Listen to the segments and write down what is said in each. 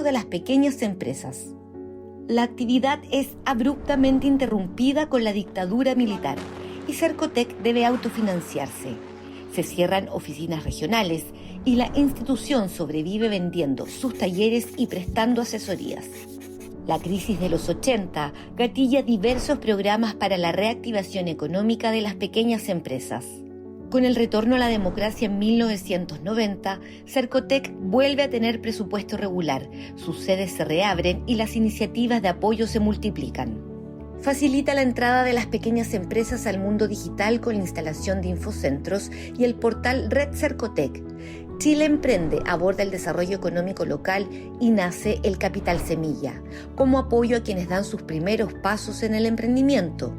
de las pequeñas empresas. La actividad es abruptamente interrumpida con la dictadura militar y Cercotec debe autofinanciarse. Se cierran oficinas regionales y la institución sobrevive vendiendo sus talleres y prestando asesorías. La crisis de los 80 gatilla diversos programas para la reactivación económica de las pequeñas empresas. Con el retorno a la democracia en 1990, Cercotec vuelve a tener presupuesto regular, sus sedes se reabren y las iniciativas de apoyo se multiplican. Facilita la entrada de las pequeñas empresas al mundo digital con la instalación de infocentros y el portal Red Cercotec. Chile Emprende aborda el desarrollo económico local y nace el Capital Semilla, como apoyo a quienes dan sus primeros pasos en el emprendimiento.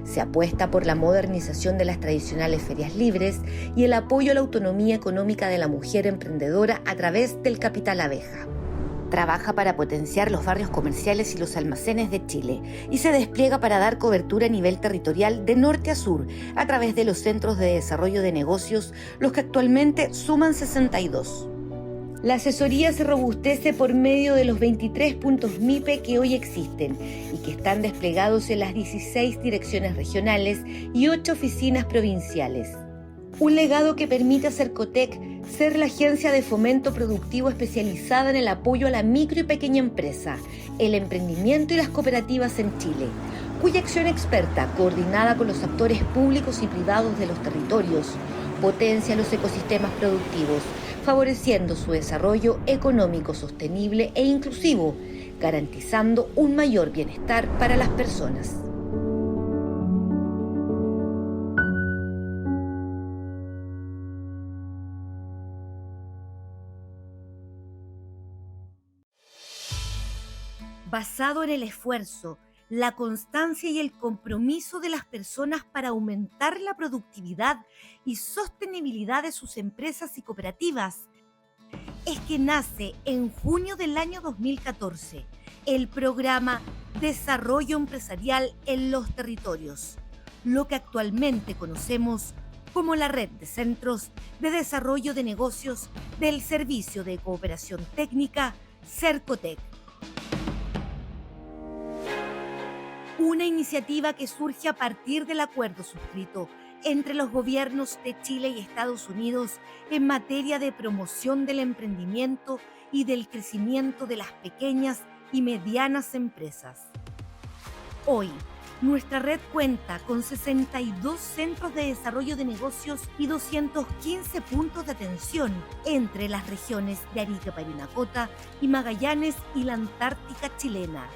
Se apuesta por la modernización de las tradicionales ferias libres y el apoyo a la autonomía económica de la mujer emprendedora a través del Capital Abeja. Trabaja para potenciar los barrios comerciales y los almacenes de Chile y se despliega para dar cobertura a nivel territorial de norte a sur a través de los centros de desarrollo de negocios, los que actualmente suman 62. La asesoría se robustece por medio de los 23 puntos MIPE que hoy existen y que están desplegados en las 16 direcciones regionales y 8 oficinas provinciales. Un legado que permite a Cercotec ser la agencia de fomento productivo especializada en el apoyo a la micro y pequeña empresa, el emprendimiento y las cooperativas en Chile, cuya acción experta, coordinada con los actores públicos y privados de los territorios, potencia los ecosistemas productivos, favoreciendo su desarrollo económico sostenible e inclusivo, garantizando un mayor bienestar para las personas. Basado en el esfuerzo, la constancia y el compromiso de las personas para aumentar la productividad y sostenibilidad de sus empresas y cooperativas, es que nace en junio del año 2014 el programa Desarrollo Empresarial en los Territorios, lo que actualmente conocemos como la Red de Centros de Desarrollo de Negocios del Servicio de Cooperación Técnica Cercotec. Una iniciativa que surge a partir del acuerdo suscrito entre los gobiernos de Chile y Estados Unidos en materia de promoción del emprendimiento y del crecimiento de las pequeñas y medianas empresas. Hoy, nuestra red cuenta con 62 centros de desarrollo de negocios y 215 puntos de atención entre las regiones de Arica, Parinacota y Magallanes y la Antártica chilena,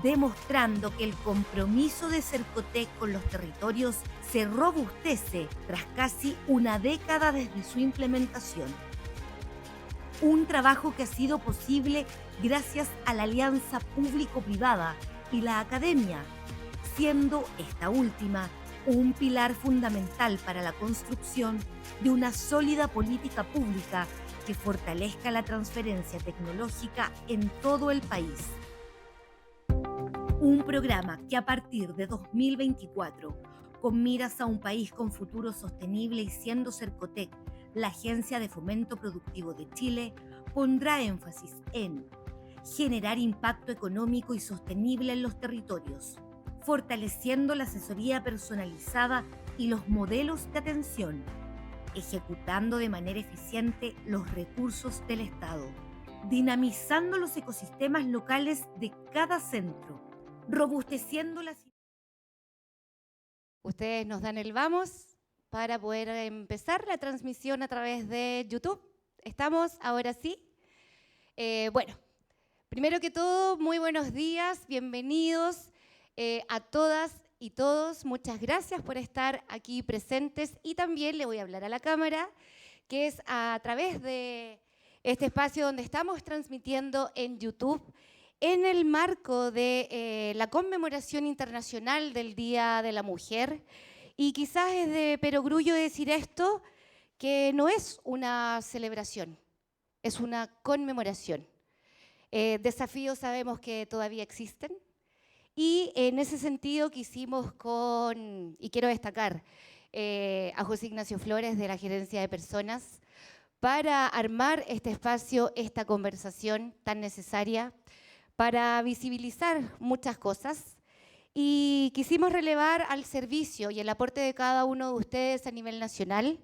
demostrando que el compromiso de Cercotec con los territorios se robustece tras casi una década desde su implementación. Un trabajo que ha sido posible gracias a la alianza público-privada y la academia, siendo esta última un pilar fundamental para la construcción de una sólida política pública que fortalezca la transferencia tecnológica en todo el país. Un programa que a partir de 2024, con miras a un país con futuro sostenible y siendo Cercotec la Agencia de Fomento Productivo de Chile, pondrá énfasis en generar impacto económico y sostenible en los territorios, fortaleciendo la asesoría personalizada y los modelos de atención, ejecutando de manera eficiente los recursos del Estado, dinamizando los ecosistemas locales de cada centro, robusteciendo las... Ustedes nos dan el vamos para poder empezar la transmisión a través de YouTube. ¿Estamos? Ahora sí. Bueno, primero que todo, muy buenos días, bienvenidos a todas y todos. Muchas gracias por estar aquí presentes y también le voy a hablar a la cámara, que es a través de este espacio donde estamos transmitiendo en YouTube en el marco de la conmemoración internacional del Día de la Mujer. Y quizás es de perogrullo decir esto, que no es una celebración, es una conmemoración. Desafíos sabemos que todavía existen y en ese sentido quisimos y quiero destacar a José Ignacio Flores de la Gerencia de Personas, para armar este espacio, esta conversación tan necesaria, para visibilizar muchas cosas. Y quisimos relevar al servicio y el aporte de cada uno de ustedes a nivel nacional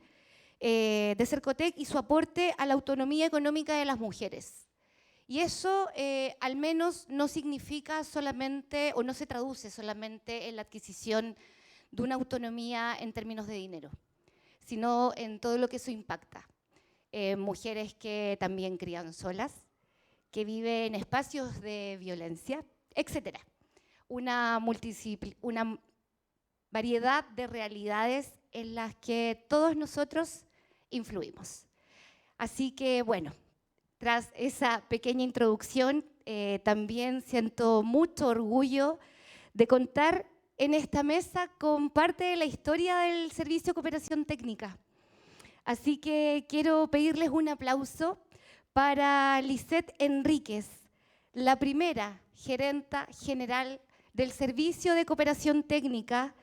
de Cercotec y su aporte a la autonomía económica de las mujeres. Y eso al menos no significa solamente o no se traduce solamente en la adquisición de una autonomía en términos de dinero, sino en todo lo que eso impacta. Mujeres que también crían solas, que viven en espacios de violencia, etc. Una variedad de realidades en las que todos nosotros influimos. Así que, bueno, tras esa pequeña introducción, también siento mucho orgullo de contar en esta mesa con parte de la historia del Servicio de Cooperación Técnica. Así que quiero pedirles un aplauso para Lisette Enríquez, la primera gerenta general del Servicio de Cooperación Técnica,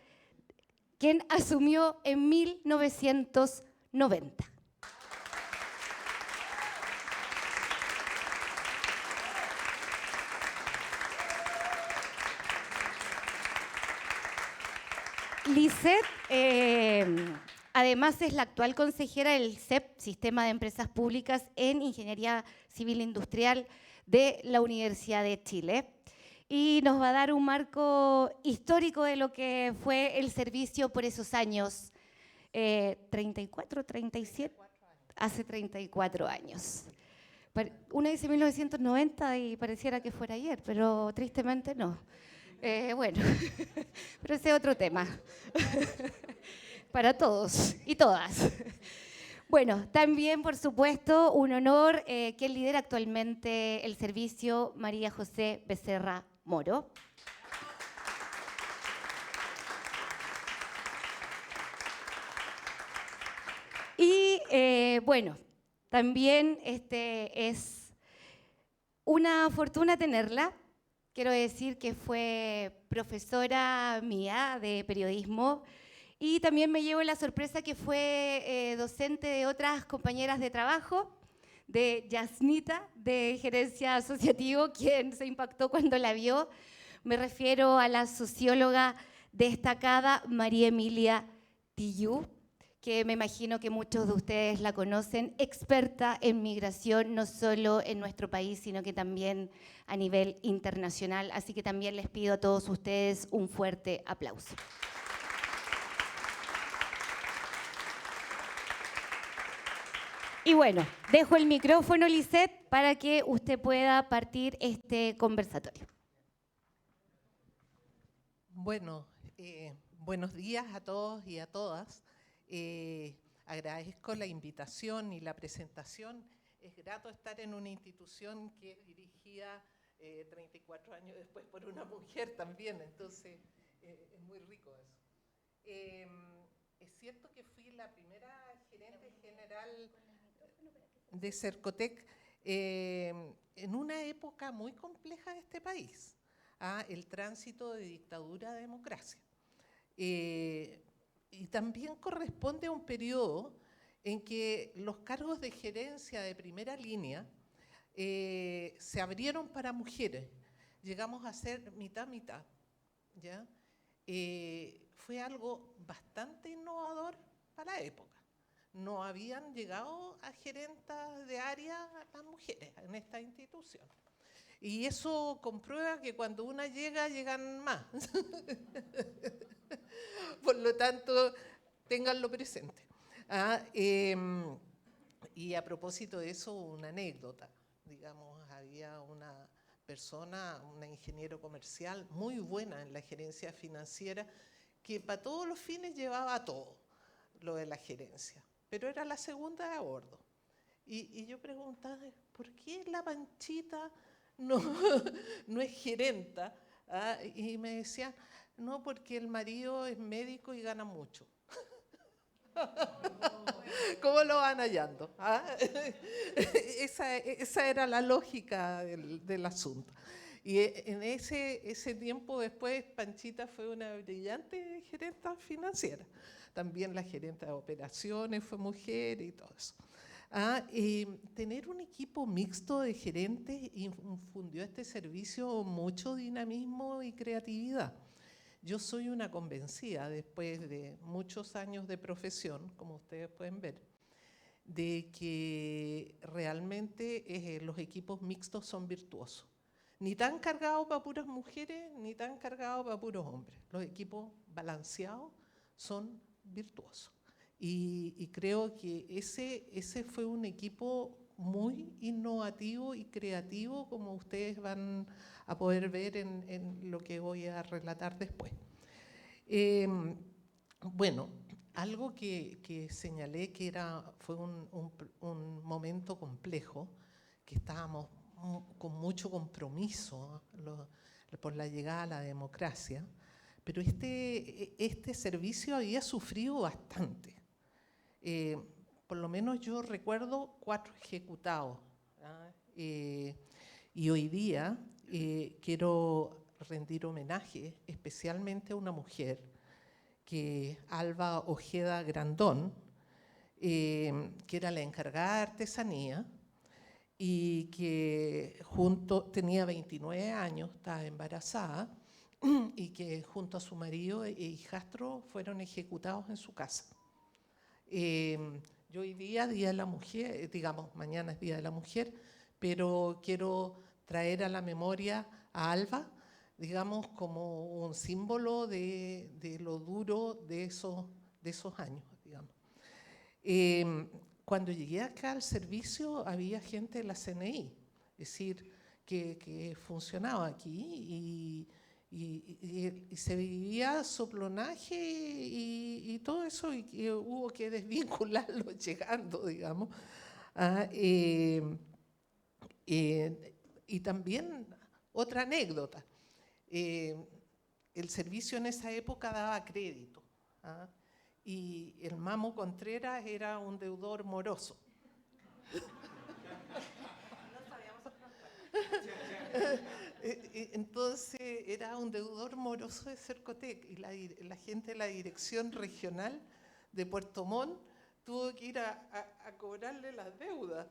quien asumió en 1990. Lisette, además, es la actual consejera del SEP, Sistema de Empresas Públicas en Ingeniería Civil Industrial de la Universidad de Chile. Y nos va a dar un marco histórico de lo que fue el servicio por esos años. 34, 37, hace 34 años. Uno dice 1990 y pareciera que fuera ayer, pero tristemente no. Bueno, pero ese es otro tema. Para todos y todas. Bueno, también, por supuesto, un honor que lidera actualmente el servicio, María José Becerra Moro. Y bueno, también es una fortuna tenerla. Quiero decir que fue profesora mía de periodismo y también me llevo la sorpresa que fue docente de otras compañeras de trabajo, de Yasnita, de Gerencia Asociativo, quien se impactó cuando la vio. Me refiero a la socióloga destacada María Emilia Tillú, que me imagino que muchos de ustedes la conocen, experta en migración, no solo en nuestro país, sino que también a nivel internacional. Así que también les pido a todos ustedes un fuerte aplauso. Y bueno, dejo el micrófono, Lisette, para que usted pueda partir este conversatorio. Bueno, buenos días a todos y a todas. Agradezco la invitación y la presentación. Es grato estar en una institución que es dirigida 34 años después por una mujer también, entonces es muy rico eso. Es cierto que fui la primera gerente general de Cercotec en una época muy compleja de este país, el tránsito de dictadura a democracia. Y también corresponde a un periodo en que los cargos de gerencia de primera línea se abrieron para mujeres. Llegamos a ser mitad-mitad, ¿ya? Fue algo bastante innovador para la época. No habían llegado a gerentas de área las mujeres en esta institución. Y eso comprueba que cuando una llega, llegan más. Por lo tanto, ténganlo presente. Y a propósito de eso, una anécdota. Digamos, había una persona, una ingeniero comercial muy buena en la gerencia financiera, que para todos los fines llevaba todo lo de la gerencia, pero era la segunda de a bordo. Y yo preguntaba, ¿por qué la Panchita no es gerenta? Y me decían, no, porque el marido es médico y gana mucho. ¿Cómo lo van hallando? Esa era la lógica del asunto. Y en ese tiempo después, Panchita fue una brillante gerenta financiera. También la gerenta de operaciones fue mujer y todo eso. Tener un equipo mixto de gerentes infundió a este servicio mucho dinamismo y creatividad. Yo soy una convencida, después de muchos años de profesión, como ustedes pueden ver, de que realmente los equipos mixtos son virtuosos. Ni tan cargados para puras mujeres, ni tan cargados para puros hombres. Los equipos balanceados son virtuosos. Y creo que ese fue un equipo muy innovativo y creativo, como ustedes van a poder ver en lo que voy a relatar después. Bueno, algo que señalé que fue un momento complejo, que estábamos con mucho compromiso por la llegada a la democracia, pero este servicio había sufrido bastante. Por lo menos yo recuerdo 4 ejecutados. Y hoy día quiero rendir homenaje especialmente a una mujer, que Alba Ojeda Grandón, que era la encargada de artesanía y que tenía 29 años, estaba embarazada, y que junto a su marido e hijastro fueron ejecutados en su casa. Yo hoy día, Día de la Mujer, digamos, mañana es Día de la Mujer, pero quiero traer a la memoria a Alba, digamos, como un símbolo de lo duro de esos años, digamos. Cuando llegué acá al servicio había gente de la CNI, es decir, que funcionaba aquí y se vivía soplonaje y todo eso, y hubo que desvincularlo llegando, digamos. Y también otra anécdota. El servicio en esa época daba crédito, y el Mamo Contreras era un deudor moroso. Entonces era un deudor moroso de Cercotec, y la gente de la dirección regional de Puerto Montt tuvo que ir a cobrarle las deudas.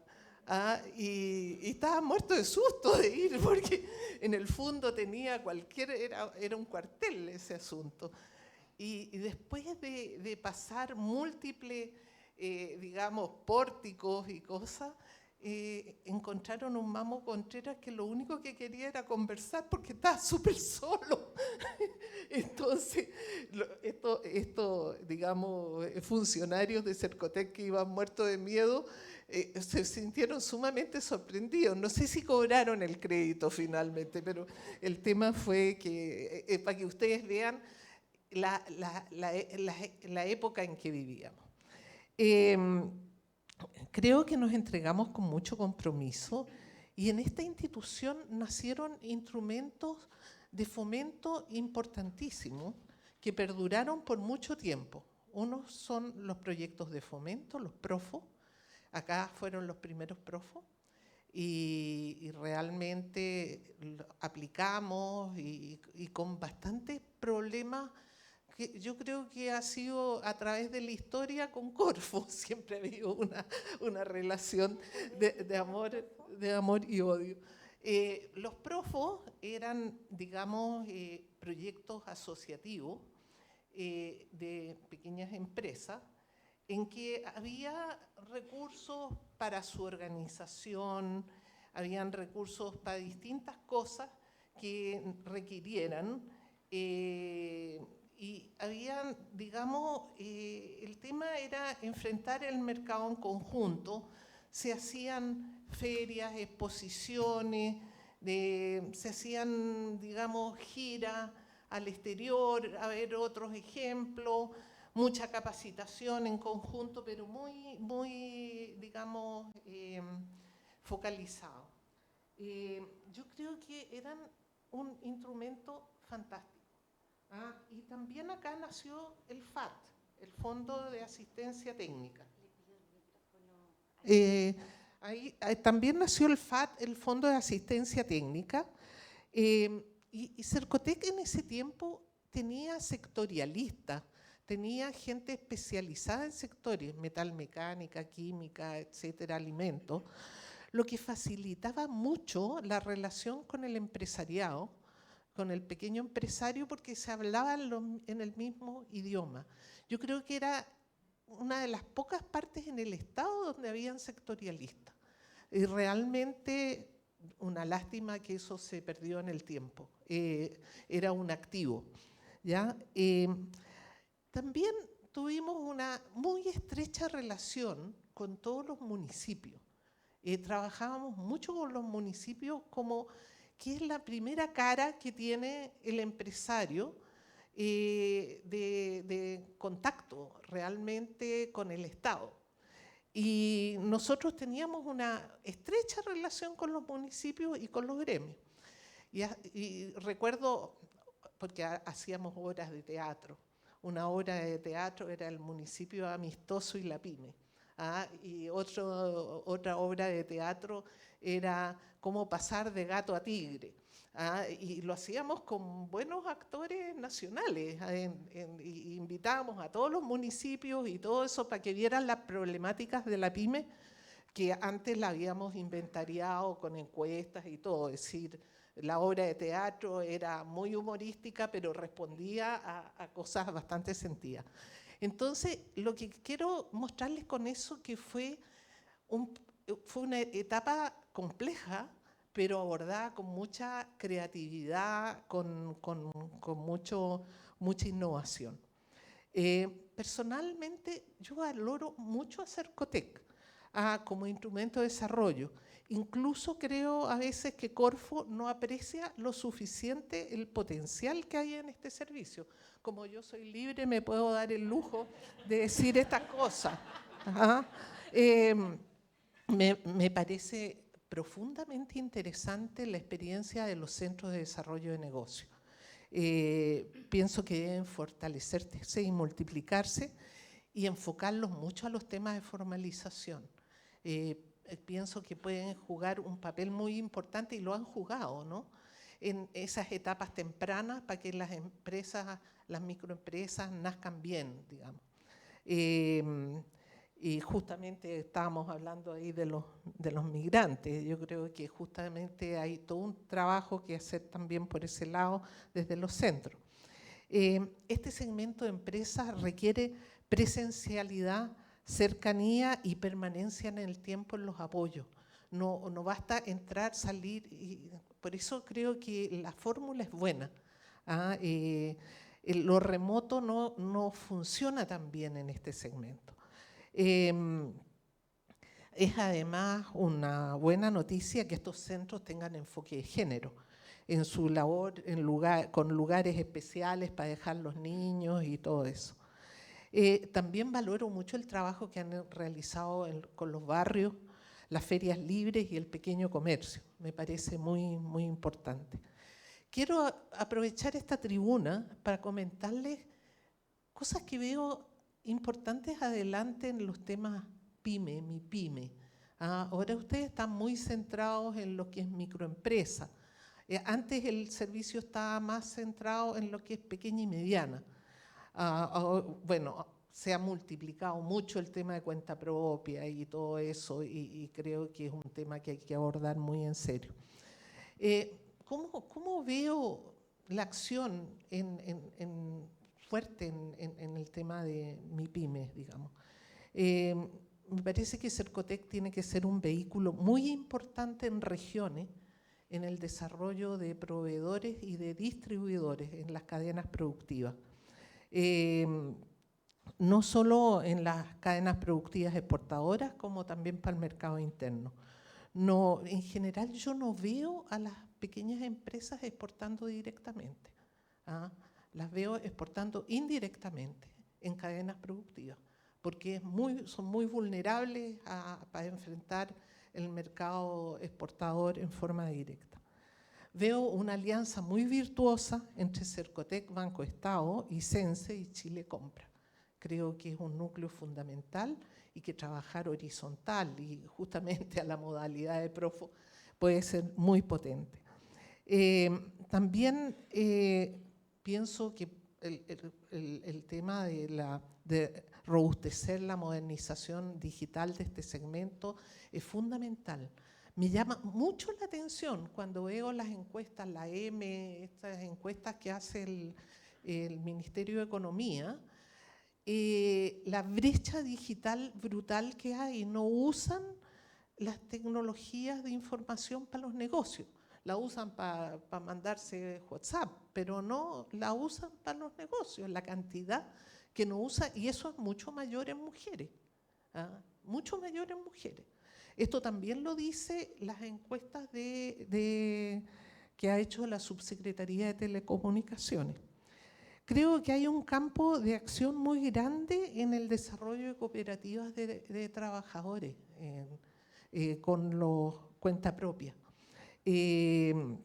Y estaba muerto de susto de ir, porque en el fondo tenía era un cuartel ese asunto. Y después de pasar múltiples, digamos, pórticos y cosas, encontraron un Mamo Contreras que lo único que quería era conversar, porque estaba súper solo. Entonces, digamos, funcionarios de Cercotec que iban muertos de miedo, se sintieron sumamente sorprendidos. No sé si cobraron el crédito finalmente, pero el tema fue que, para que ustedes vean la época en que vivíamos. Creo que nos entregamos con mucho compromiso, y en esta institución nacieron instrumentos de fomento importantísimos que perduraron por mucho tiempo. Unos son los proyectos de fomento, los PROFO. Acá fueron los primeros PROFO, y realmente aplicamos y con bastantes problemas, que yo creo que ha sido a través de la historia con Corfo. Siempre ha habido una relación de amor y odio. Los PROFO eran, digamos, proyectos asociativos de pequeñas empresas, en que había recursos para su organización, habían recursos para distintas cosas que requirieran, y habían, digamos, el tema era enfrentar el mercado en conjunto. Se hacían ferias, exposiciones, se hacían, digamos, giras al exterior, a ver otros ejemplos, mucha capacitación en conjunto, pero muy digamos, focalizado. Yo creo que eran un instrumento fantástico. Y también acá nació el FAT, el Fondo de Asistencia Técnica. También nació el FAT, el Fondo de Asistencia Técnica, y Cercotec en ese tiempo tenía sectorialistas, tenía gente especializada en sectores, metalmecánica, química, etcétera, alimentos, lo que facilitaba mucho la relación con el empresariado, con el pequeño empresario, porque se hablaba en el mismo idioma. Yo creo que era una de las pocas partes en el Estado donde habían sectorialistas. Y realmente una lástima que eso se perdió en el tiempo. Era un activo, ¿ya? También tuvimos una muy estrecha relación con todos los municipios. Trabajábamos mucho con los municipios como que es la primera cara que tiene el empresario de contacto realmente con el Estado. Y nosotros teníamos una estrecha relación con los municipios y con los gremios. Y recuerdo, porque hacíamos obras de teatro, una obra de teatro era el municipio amistoso y la pyme. Y otra obra de teatro era cómo pasar de gato a tigre. Y lo hacíamos con buenos actores nacionales. Y invitábamos a todos los municipios y todo eso para que vieran las problemáticas de la pyme que antes la habíamos inventariado con encuestas y todo. Es decir, la obra de teatro era muy humorística, pero respondía a cosas bastante sentidas. Entonces, lo que quiero mostrarles con eso que fue una etapa compleja, pero abordada con mucha creatividad, con mucha innovación. Personalmente, yo valoro mucho a Cercotec como instrumento de desarrollo. Incluso creo a veces que Corfo no aprecia lo suficiente el potencial que hay en este servicio. Como yo soy libre, me puedo dar el lujo de decir estas cosas. Me parece profundamente interesante la experiencia de los centros de desarrollo de negocio. Pienso que deben fortalecerse y multiplicarse y enfocarlos mucho a los temas de formalización. Pienso que pueden jugar un papel muy importante y lo han jugado, ¿no? En esas etapas tempranas para que las empresas, las microempresas nazcan bien, digamos. Y justamente estábamos hablando ahí de los migrantes. Yo creo que justamente hay todo un trabajo que hacer también por ese lado desde los centros. Este segmento de empresas requiere presencialidad, cercanía y permanencia en el tiempo en los apoyos. No basta entrar, salir, y por eso creo que la fórmula es buena. Lo remoto no funciona tan bien en este segmento. Es además una buena noticia que estos centros tengan enfoque de género en su labor, con lugares especiales para dejar los niños y todo eso. También valoro mucho el trabajo que han realizado con los barrios, las ferias libres y el pequeño comercio. Me parece muy, muy importante. Quiero aprovechar esta tribuna para comentarles cosas que veo importantes adelante en los temas PYME, mi pyme. Ahora ustedes están muy centrados en lo que es microempresa. Antes el servicio estaba más centrado en lo que es pequeña y mediana. Bueno, se ha multiplicado mucho el tema de cuenta propia y todo eso, y creo que es un tema que hay que abordar muy en serio. ¿Cómo veo la acción fuerte en el tema de mi pyme, digamos? Me parece que Cercotec tiene que ser un vehículo muy importante en regiones, en el desarrollo de proveedores y de distribuidores en las cadenas productivas. No solo en las cadenas productivas exportadoras, como también para el mercado interno. No, en general yo no veo a las pequeñas empresas exportando directamente. Las veo exportando indirectamente en cadenas productivas, porque son muy vulnerables para enfrentar el mercado exportador en forma directa. Veo una alianza muy virtuosa entre Cercotec, Banco Estado, y Sense y Chile Compra. Creo que es un núcleo fundamental y que trabajar horizontal y justamente a la modalidad de Profo puede ser muy potente. También pienso que el tema de robustecer la modernización digital de este segmento es fundamental. Me llama mucho la atención cuando veo las encuestas, la M, estas encuestas que hace el Ministerio de Economía, la brecha digital brutal que hay. No usan las tecnologías de información para los negocios. La usan para mandarse WhatsApp, pero no la usan para los negocios. La cantidad que no usa, y eso es mucho mayor en mujeres. Mucho mayor en mujeres. Esto también lo dice las encuestas que ha hecho la Subsecretaría de Telecomunicaciones. Creo que hay un campo de acción muy grande en el desarrollo de cooperativas de trabajadores con los cuenta propia. El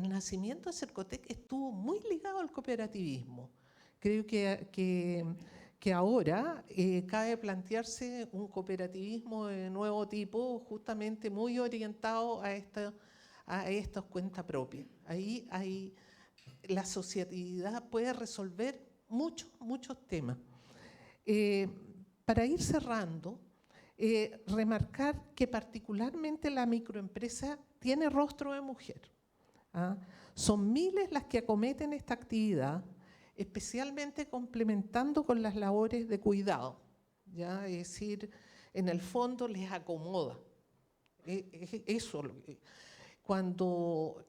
nacimiento de Cercotec estuvo muy ligado al cooperativismo. Creo que ahora cabe plantearse un cooperativismo de nuevo tipo, justamente muy orientado a estas cuentas propias. Ahí la asociatividad puede resolver muchos temas. Para ir cerrando, remarcar que particularmente la microempresa tiene rostro de mujer. Son miles las que acometen esta actividad, especialmente complementando con las labores de cuidado, ¿ya? Es decir, en el fondo les acomoda. Eso. Cuando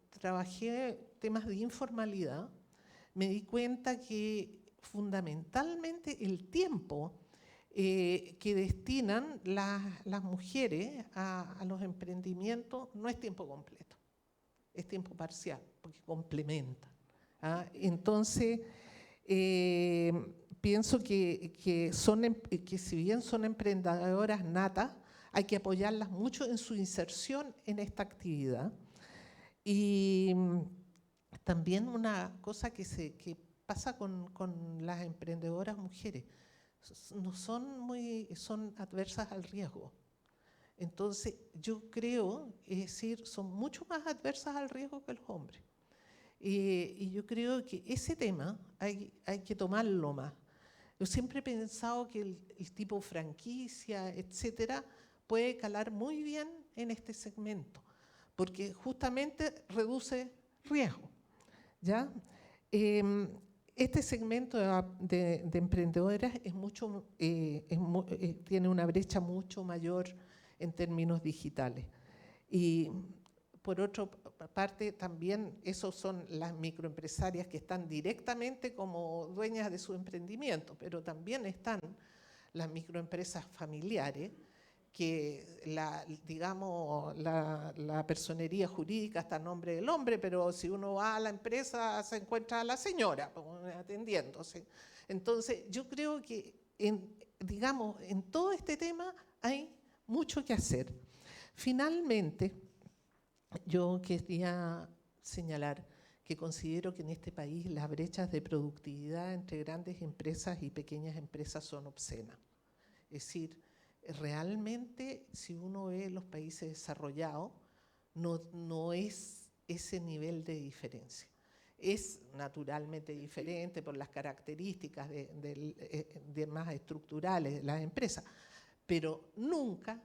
trabajé temas de informalidad, me di cuenta que fundamentalmente el tiempo que destinan las mujeres a los emprendimientos no es tiempo completo, es tiempo parcial, porque complementa. Entonces, pienso que si bien son emprendedoras natas, hay que apoyarlas mucho en su inserción en esta actividad. Y también una cosa que pasa con las emprendedoras mujeres, son adversas al riesgo. Entonces, yo creo, es decir, son mucho más adversas al riesgo que los hombres. Y yo creo que ese tema hay que tomarlo más. Yo siempre he pensado que el tipo franquicia, etcétera, puede calar muy bien en este segmento, porque justamente reduce riesgo, ¿ya? Este segmento de emprendedoras tiene una brecha mucho mayor en términos digitales. Y por otra parte, también esos son las microempresarias que están directamente como dueñas de su emprendimiento, pero también están las microempresas familiares, que la personería jurídica está a nombre del hombre, pero si uno va a la empresa se encuentra a la señora atendiéndose. Entonces, yo creo que en todo este tema hay mucho que hacer. Finalmente, yo quería señalar que considero que en este país las brechas de productividad entre grandes empresas y pequeñas empresas son obscenas. Es decir, realmente, si uno ve los países desarrollados, no es ese nivel de diferencia. Es naturalmente diferente por las características de más estructurales de las empresas, pero nunca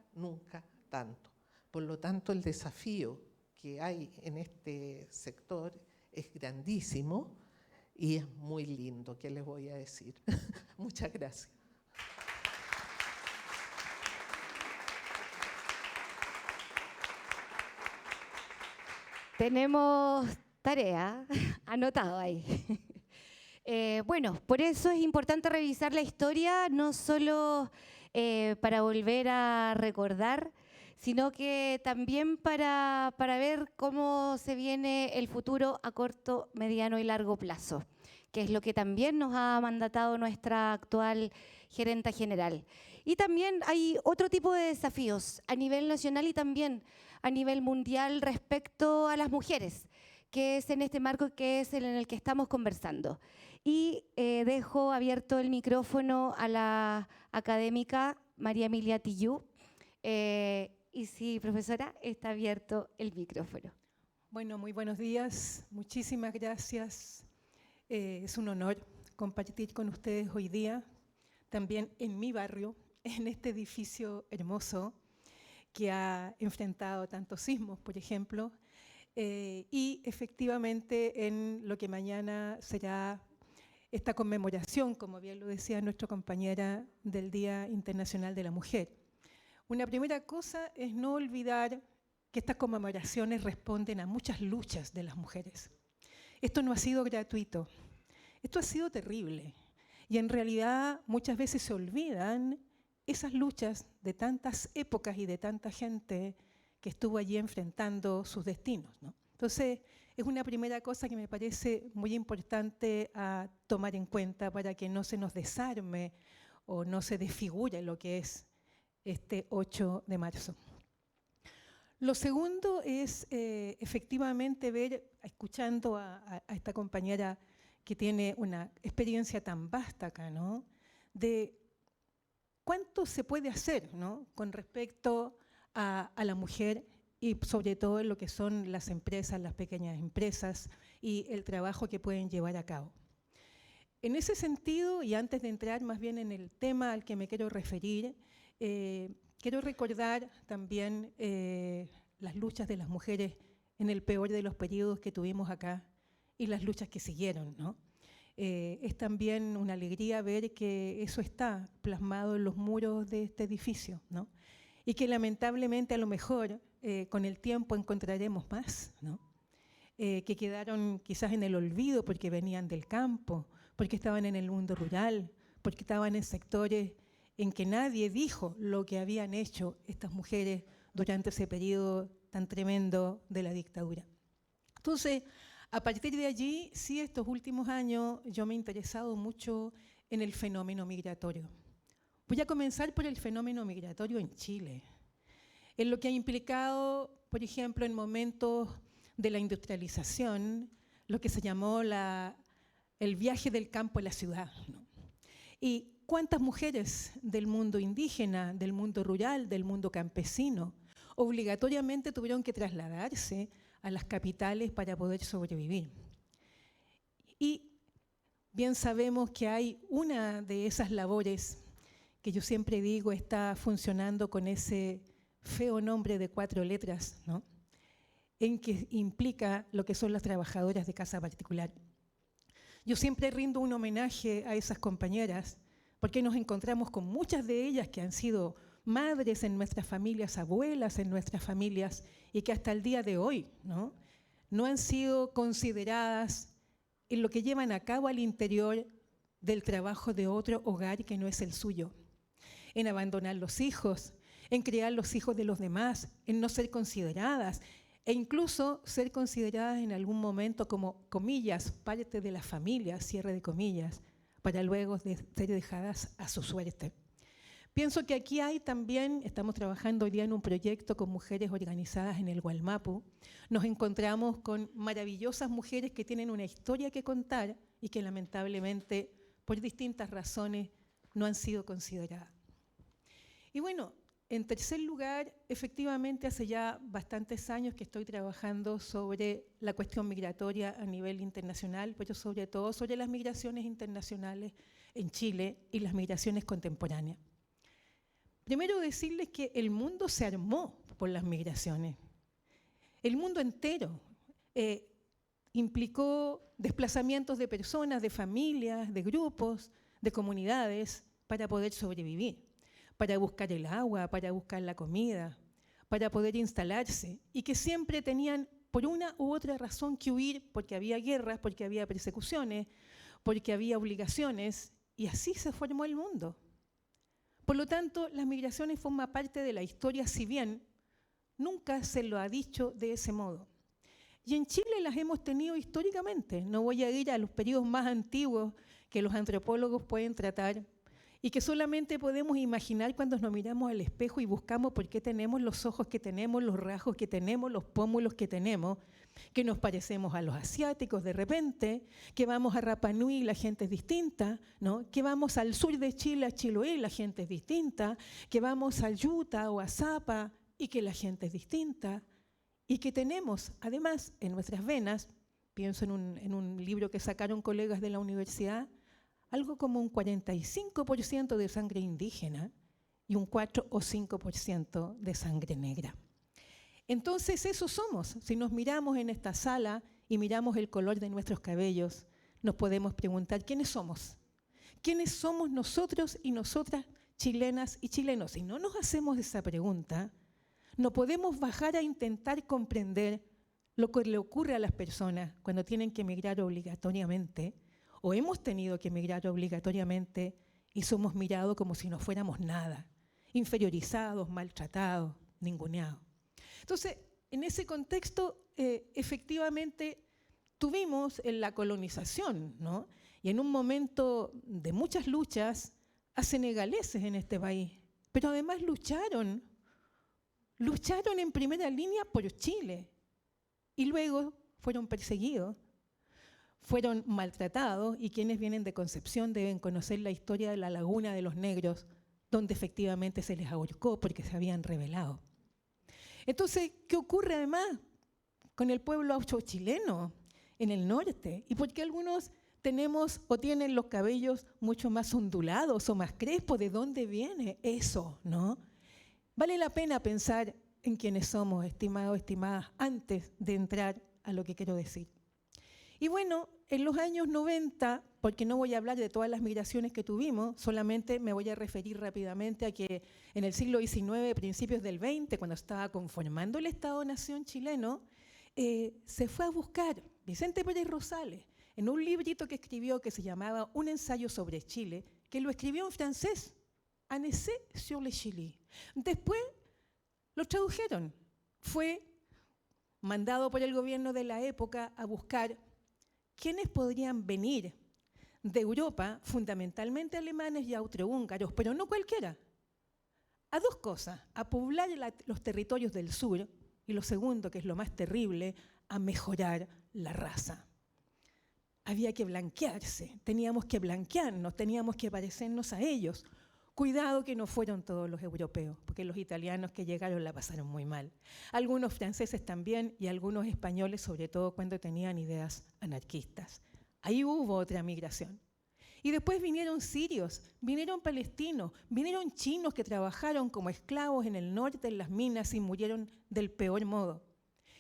tanto. Por lo tanto, el desafío que hay en este sector es grandísimo y es muy lindo, ¿qué les voy a decir? Muchas gracias. Tenemos tarea, anotado ahí. Bueno, por eso es importante revisar la historia, no solo para volver a recordar, sino que también para ver cómo se viene el futuro a corto, mediano y largo plazo, que es lo que también nos ha mandatado nuestra actual gerenta general. Y también hay otro tipo de desafíos a nivel nacional y también a nivel mundial respecto a las mujeres, que es en este marco que es en el que estamos conversando. Y dejo abierto el micrófono a la académica María Emilia Tillú. Y sí, profesora, está abierto el micrófono. Bueno, muy buenos días. Muchísimas gracias Es un honor compartir con ustedes hoy día, también en mi barrio, en este edificio hermoso que ha enfrentado tantos sismos, por ejemplo, y efectivamente en lo que mañana será esta conmemoración, como bien lo decía nuestra compañera, del Día Internacional de la Mujer. Una primera cosa es no olvidar que estas conmemoraciones responden a muchas luchas de las mujeres. Esto no ha sido gratuito, esto ha sido terrible. Y en realidad muchas veces se olvidan esas luchas de tantas épocas y de tanta gente que estuvo allí enfrentando sus destinos, ¿no? Entonces, es una primera cosa que me parece muy importante a tomar en cuenta para que no se nos desarme o no se desfigure lo que es este 8 de marzo. Lo segundo es efectivamente ver, escuchando a esta compañera que tiene una experiencia tan vasta acá, ¿no? De cuánto se puede hacer, ¿no? Con respecto a la mujer y sobre todo en lo que son las empresas, las pequeñas empresas y el trabajo que pueden llevar a cabo. En ese sentido, y antes de entrar más bien en el tema al que me quiero referir, quiero recordar también las luchas de las mujeres en el peor de los periodos que tuvimos acá y las luchas que siguieron, ¿no? Es también una alegría ver que eso está plasmado en los muros de este edificio, ¿no? Y que lamentablemente a lo mejor con el tiempo encontraremos más, ¿no? Que quedaron quizás en el olvido porque venían del campo, porque estaban en el mundo rural, porque estaban en sectores en que nadie dijo lo que habían hecho estas mujeres durante ese periodo tan tremendo de la dictadura. Entonces, a partir de allí, sí, estos últimos años yo me he interesado mucho en el fenómeno migratorio. Voy a comenzar por el fenómeno migratorio en Chile, en lo que ha implicado, por ejemplo, en momentos de la industrialización, lo que se llamó el viaje del campo a la ciudad, ¿no? Y cuántas mujeres del mundo indígena, del mundo rural, del mundo campesino, obligatoriamente tuvieron que trasladarse a las capitales para poder sobrevivir. Y bien sabemos que hay una de esas labores que yo siempre digo está funcionando con ese feo nombre de 4 letras, ¿no? En que implica lo que son las trabajadoras de casa particular. Yo siempre rindo un homenaje a esas compañeras porque nos encontramos con muchas de ellas que han sido madres en nuestras familias, abuelas en nuestras familias y que hasta el día de hoy no han sido consideradas en lo que llevan a cabo al interior del trabajo de otro hogar que no es el suyo, en abandonar los hijos, en criar los hijos de los demás, en no ser consideradas e incluso ser consideradas en algún momento como, comillas, parte de la familia, cierre de comillas, para luego ser dejadas a su suerte. Pienso que aquí hay también, estamos trabajando hoy día en un proyecto con mujeres organizadas en el Gualmapu. Nos encontramos con maravillosas mujeres que tienen una historia que contar y que lamentablemente, por distintas razones, no han sido consideradas. Y bueno, en tercer lugar, efectivamente hace ya bastantes años que estoy trabajando sobre la cuestión migratoria a nivel internacional, pero sobre todo sobre las migraciones internacionales en Chile y las migraciones contemporáneas. Primero decirles que el mundo se armó por las migraciones. El mundo entero implicó desplazamientos de personas, de familias, de grupos, de comunidades para poder sobrevivir, para buscar el agua, para buscar la comida, para poder instalarse y que siempre tenían por una u otra razón que huir porque había guerras, porque había persecuciones, porque había obligaciones y así se formó el mundo. Por lo tanto, las migraciones forman parte de la historia, si bien nunca se lo ha dicho de ese modo. Y en Chile las hemos tenido históricamente. No voy a ir a los periodos más antiguos que los antropólogos pueden tratar y que solamente podemos imaginar cuando nos miramos al espejo y buscamos por qué tenemos los ojos que tenemos, los rasgos que tenemos, los pómulos que tenemos, que nos parecemos a los asiáticos de repente, que vamos a Rapa Nui y la gente es distinta, ¿no? Que vamos al sur de Chile, a Chiloé, y la gente es distinta, que vamos a Utah o a Zapa y que la gente es distinta, y que tenemos además en nuestras venas pienso en un libro que sacaron colegas de la universidad, algo como un 45% de sangre indígena y un 4 o 5% de sangre negra. Entonces eso somos. Si nos miramos en esta sala y miramos el color de nuestros cabellos, nos podemos preguntar ¿quiénes somos? ¿Quiénes somos nosotros y nosotras, chilenas y chilenos? Si no nos hacemos esa pregunta, no podemos bajar a intentar comprender lo que le ocurre a las personas cuando tienen que emigrar obligatoriamente, o hemos tenido que emigrar obligatoriamente y somos mirados como si no fuéramos nada, inferiorizados, maltratados, ninguneados. Entonces, en ese contexto, efectivamente, tuvimos la colonización, ¿no? Y en un momento de muchas luchas a senegaleses en este país, pero además lucharon en primera línea por Chile y luego fueron perseguidos, fueron maltratados, y quienes vienen de Concepción deben conocer la historia de la Laguna de los Negros, donde efectivamente se les ahorcó porque se habían rebelado. Entonces, ¿qué ocurre además con el pueblo aucho-chileno en el norte? ¿Y por qué algunos tenemos o tienen los cabellos mucho más ondulados o más crespos? ¿De dónde viene eso, no? Vale la pena pensar en quiénes somos, estimados, estimadas, antes de entrar a lo que quiero decir. Y bueno, en los años 90, porque no voy a hablar de todas las migraciones que tuvimos, solamente me voy a referir rápidamente a que en el siglo XIX, principios del XX, cuando estaba conformando el Estado-Nación chileno, se fue a buscar Vicente Pérez Rosales en un librito que escribió que se llamaba Un ensayo sobre Chile, que lo escribió en francés, Un essai sur le Chili. Después lo tradujeron. Fue mandado por el gobierno de la época a buscar quiénes podrían venir de Europa, fundamentalmente alemanes y austrohúngaros, pero no cualquiera, a dos cosas: a poblar los territorios del sur, y lo segundo, que es lo más terrible, a mejorar la raza. Había que blanquearse, teníamos que blanquearnos, teníamos que parecernos a ellos. Cuidado que no fueron todos los europeos, porque los italianos que llegaron la pasaron muy mal. Algunos franceses también y algunos españoles, sobre todo cuando tenían ideas anarquistas. Ahí hubo otra migración. Y después vinieron sirios, vinieron palestinos, vinieron chinos que trabajaron como esclavos en el norte en las minas y murieron del peor modo.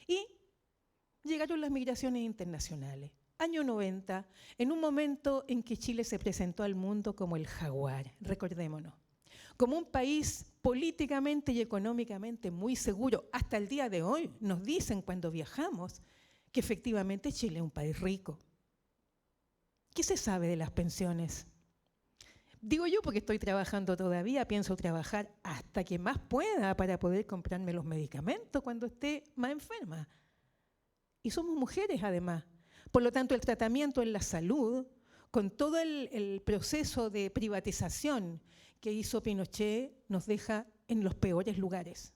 Y llegaron las migraciones internacionales. Año 90, en un momento en que Chile se presentó al mundo como el jaguar, recordémonos, como un país políticamente y económicamente muy seguro. Hasta el día de hoy nos dicen cuando viajamos que efectivamente Chile es un país rico. ¿Qué se sabe de las pensiones? Digo yo porque estoy trabajando todavía, pienso trabajar hasta que más pueda para poder comprarme los medicamentos cuando esté más enferma. Y somos mujeres además. Por lo tanto, el tratamiento en la salud, con todo el proceso de privatización que hizo Pinochet, nos deja en los peores lugares.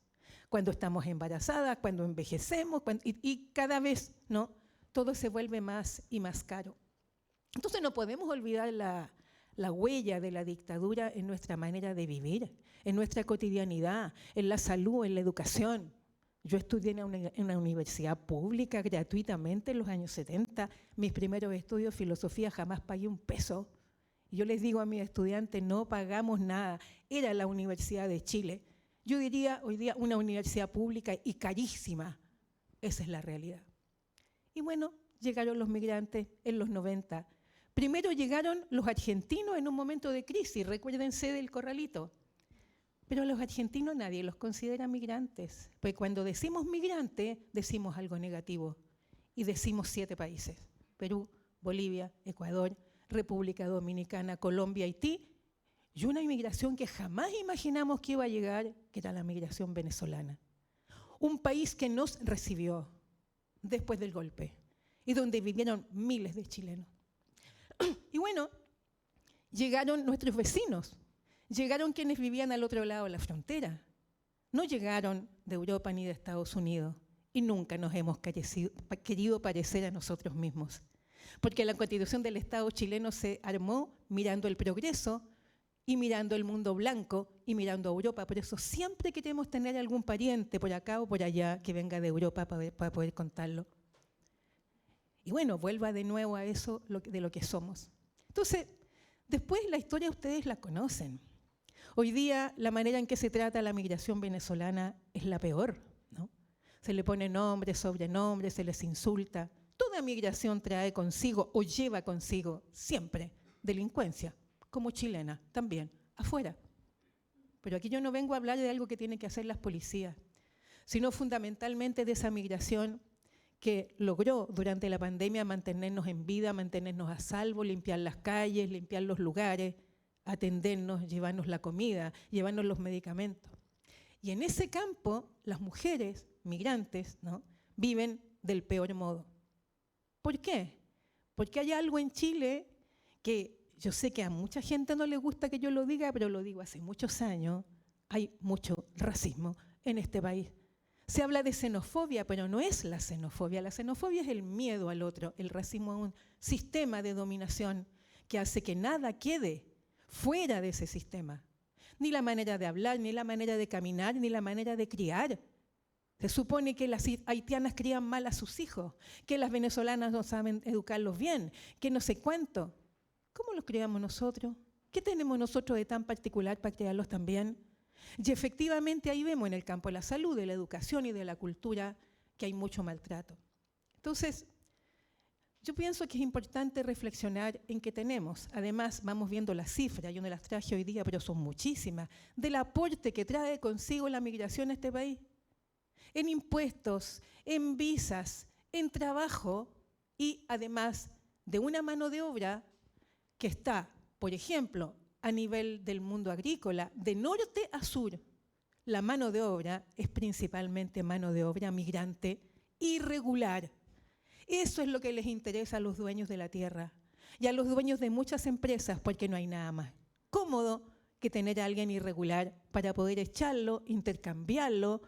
Cuando estamos embarazadas, cuando envejecemos, y cada vez, ¿no?, todo se vuelve más y más caro. Entonces no podemos olvidar la huella de la dictadura en nuestra manera de vivir, en nuestra cotidianidad, en la salud, en la educación. Yo estudié en una universidad pública gratuitamente en los años 70. Mis primeros estudios, filosofía, jamás pagué un peso. Y yo les digo a mis estudiantes, no pagamos nada. Era la Universidad de Chile. Yo diría hoy día una universidad pública y carísima. Esa es la realidad. Y bueno, llegaron los migrantes en los 90. Primero llegaron los argentinos en un momento de crisis, recuérdense del corralito. Pero a los argentinos nadie los considera migrantes, porque cuando decimos migrante, decimos algo negativo. Y decimos 7 países: Perú, Bolivia, Ecuador, República Dominicana, Colombia, Haití, y una inmigración que jamás imaginamos que iba a llegar, que era la migración venezolana. Un país que nos recibió después del golpe y donde vivieron miles de chilenos. Y bueno, llegaron nuestros vecinos. Llegaron quienes vivían al otro lado de la frontera. No llegaron de Europa ni de Estados Unidos y nunca nos hemos querido parecer a nosotros mismos. Porque la Constitución del Estado chileno se armó mirando el progreso y mirando el mundo blanco y mirando a Europa. Por eso siempre queremos tener algún pariente por acá o por allá que venga de Europa para poder contarlo. Y bueno, vuelva de nuevo a eso de lo que somos. Entonces, después la historia ustedes la conocen. Hoy día la manera en que se trata la migración venezolana es la peor, ¿no? Se le pone nombres, sobrenombres, se les insulta. Toda migración trae consigo o lleva consigo siempre delincuencia, como chilena también, afuera. Pero aquí yo no vengo a hablar de algo que tienen que hacer las policías, sino fundamentalmente de esa migración que logró durante la pandemia mantenernos en vida, mantenernos a salvo, limpiar las calles, limpiar los lugares, atendernos, llevarnos la comida, llevarnos los medicamentos. Y en ese campo, las mujeres migrantes, ¿no?, viven del peor modo. ¿Por qué? Porque hay algo en Chile que yo sé que a mucha gente no le gusta que yo lo diga, pero lo digo hace muchos años, hay mucho racismo en este país. Se habla de xenofobia, pero no es la xenofobia. La xenofobia es el miedo al otro. El racismo es un sistema de dominación que hace que nada quede fuera de ese sistema. Ni la manera de hablar, ni la manera de caminar, ni la manera de criar. Se supone que las haitianas crían mal a sus hijos, que las venezolanas no saben educarlos bien, que no sé cuánto. ¿Cómo los criamos nosotros? ¿Qué tenemos nosotros de tan particular para criarlos también? Y efectivamente ahí vemos en el campo de la salud, de la educación y de la cultura que hay mucho maltrato. Entonces, yo pienso que es importante reflexionar en qué tenemos. Además, vamos viendo las cifras, yo no las traje hoy día, pero son muchísimas, del aporte que trae consigo la migración a este país. En impuestos, en visas, en trabajo y además de una mano de obra que está, por ejemplo, a nivel del mundo agrícola, de norte a sur. La mano de obra es principalmente mano de obra migrante irregular. Eso es lo que les interesa a los dueños de la tierra y a los dueños de muchas empresas, porque no hay nada más cómodo que tener a alguien irregular para poder echarlo, intercambiarlo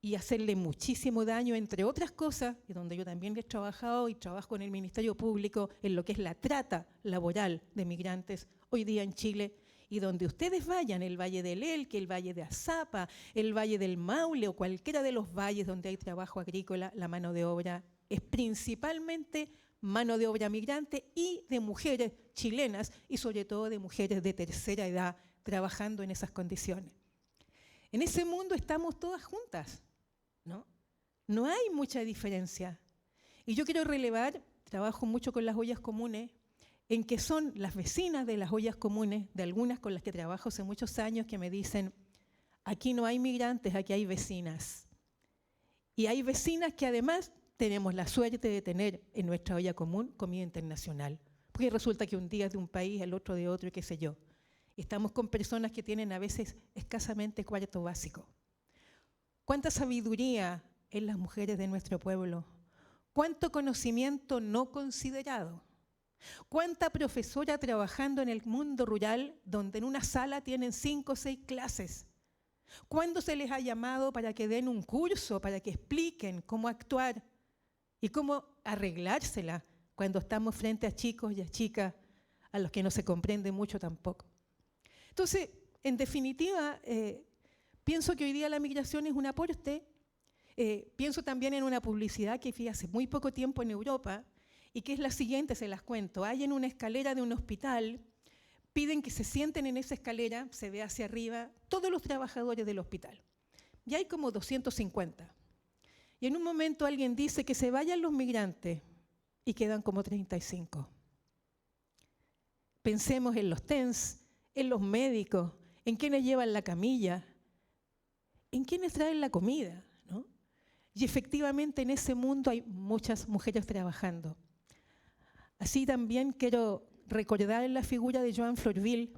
y hacerle muchísimo daño, entre otras cosas, y donde yo también he trabajado y trabajo en el Ministerio Público, en lo que es la trata laboral de migrantes hoy día en Chile, y donde ustedes vayan, el Valle del Elqui, el Valle de Azapa, el Valle del Maule o cualquiera de los valles donde hay trabajo agrícola, la mano de obra es principalmente mano de obra migrante y de mujeres chilenas y sobre todo de mujeres de tercera edad trabajando en esas condiciones. En ese mundo estamos todas juntas, ¿no? No hay mucha diferencia. Y yo quiero relevar, trabajo mucho con las ollas comunes, en que son las vecinas de las ollas comunes, de algunas con las que trabajo hace muchos años, que me dicen, aquí no hay migrantes, aquí hay vecinas. Y hay vecinas que además tenemos la suerte de tener en nuestra olla común comida internacional. Porque resulta que un día es de un país, el otro de otro, y qué sé yo. Estamos con personas que tienen a veces escasamente cuarto básico. ¿Cuánta sabiduría en las mujeres de nuestro pueblo? ¿Cuánto conocimiento no considerado? ¿Cuánta profesora trabajando en el mundo rural donde en una sala tienen 5 o 6 clases? ¿Cuándo se les ha llamado para que den un curso, para que expliquen cómo actuar y cómo arreglársela cuando estamos frente a chicos y a chicas a los que no se comprende mucho tampoco? Entonces, en definitiva, pienso que hoy día la migración es un aporte. Pienso también en una publicidad que fui hace muy poco tiempo en Europa y que es la siguiente, se las cuento. Hay en una escalera de un hospital, piden que se sienten en esa escalera, se ve hacia arriba, todos los trabajadores del hospital. Y hay como 250. Y en un momento alguien dice que se vayan los migrantes y quedan como 35. Pensemos en los TENS, en los médicos, en quienes llevan la camilla, en quienes traen la comida, ¿no? Y efectivamente en ese mundo hay muchas mujeres trabajando. Así también quiero recordar la figura de Joan Florville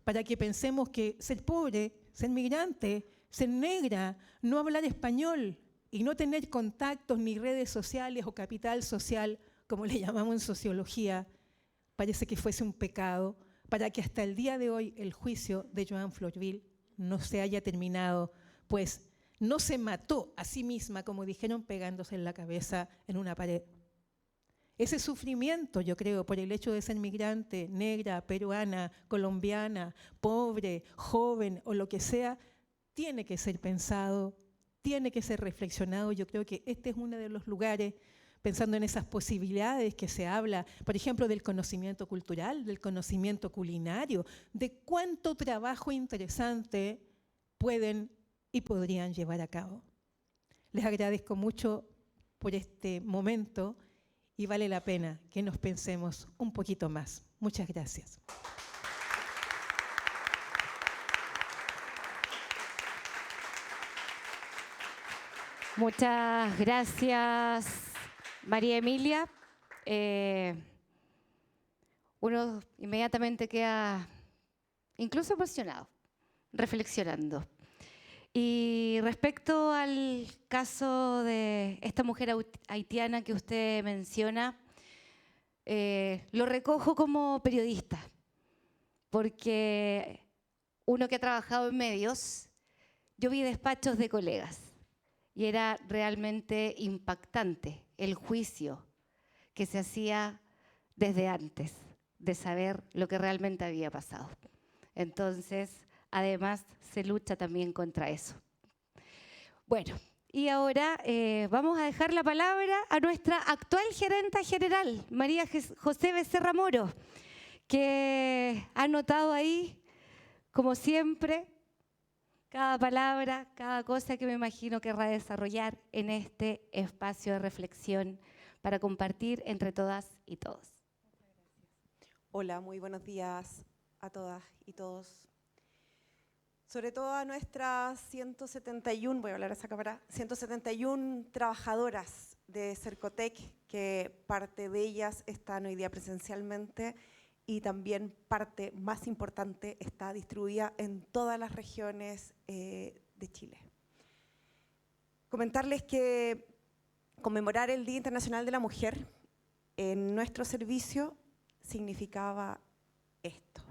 para que pensemos que ser pobre, ser migrante, ser negra, no hablar español y no tener contactos ni redes sociales o capital social, como le llamamos en sociología, parece que fuese un pecado, para que hasta el día de hoy el juicio de Joan Florville no se haya terminado, pues no se mató a sí misma, como dijeron, pegándose en la cabeza en una pared. Ese sufrimiento, yo creo, por el hecho de ser migrante, negra, peruana, colombiana, pobre, joven o lo que sea, tiene que ser pensado, tiene que ser reflexionado. Yo creo que este es uno de los lugares pensando en esas posibilidades que se habla, por ejemplo, del conocimiento cultural, del conocimiento culinario, de cuánto trabajo interesante pueden y podrían llevar a cabo. Les agradezco mucho por este momento y vale la pena que nos pensemos un poquito más. Muchas gracias. Muchas gracias, María Emilia. Uno inmediatamente queda incluso emocionado, reflexionando. Y respecto al caso de esta mujer haitiana que usted menciona, lo recojo como periodista, porque uno que ha trabajado en medios, yo vi despachos de colegas y era realmente impactante el juicio que se hacía desde antes de saber lo que realmente había pasado. Entonces, además, se lucha también contra eso. Bueno, y ahora vamos a dejar la palabra a nuestra actual gerenta general, María José Becerra Moro, que ha anotado ahí, como siempre, cada palabra, cada cosa que me imagino querrá desarrollar en este espacio de reflexión para compartir entre todas y todos. Hola, muy buenos días a todas y todos. Sobre todo a nuestras 171, voy a hablar a esa cámara, 171 trabajadoras de Cercotec, que parte de ellas están hoy día presencialmente y también parte más importante está distribuida en todas las regiones de Chile. Comentarles que conmemorar el Día Internacional de la Mujer en nuestro servicio significaba esto.